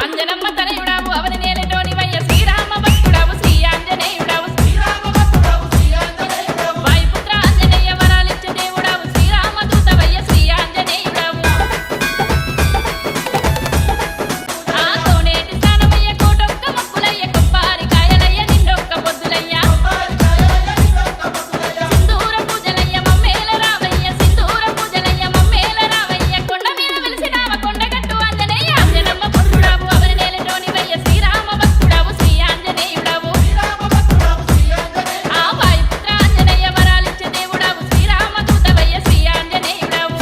అంజనమ్మ తనయుడావు అవని నేలటోనివయ్య శ్రీరామ భక్తుడావు శ్రీ ఆంజనేయుడావు వాయుపుత్ర ఆంజనేయ వరాలిచ్చ దేవుడావు శ్రీరామ దూతవయ్య శ్రీ ఆంజనేయుడావు ఆ కోనేటి స్నానమయ్య కోటొక్క మొక్కులయ్య కొప్పారి కాయలయ్య నిండొక్క పొద్దులయ్య సింధూర పూజలయ్య మమ్మేల రావయ్య సింధూర పూజలయ్య మమ్మేల రావయ్య కొండ మీద వెలిసినావ కొండగట్టు ఆంజనేయ అంజనమ్మ పుత్రుడావు అవని నేలటోనివయ్య శ్రీరామ భక్తుడావు శ్రీ ఆంజనేయుడావు ఆ వాయుపుత్ర ఆంజనేయ వరాలిచ్చ దేవుడావు శ్రీరామ దూతవయ్య శ్రీ ఆంజనేయుడావు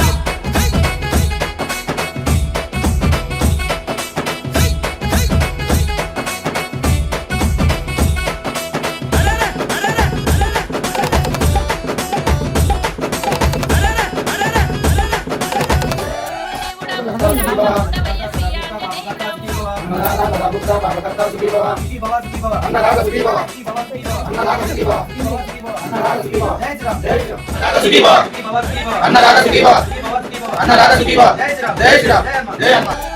అన్న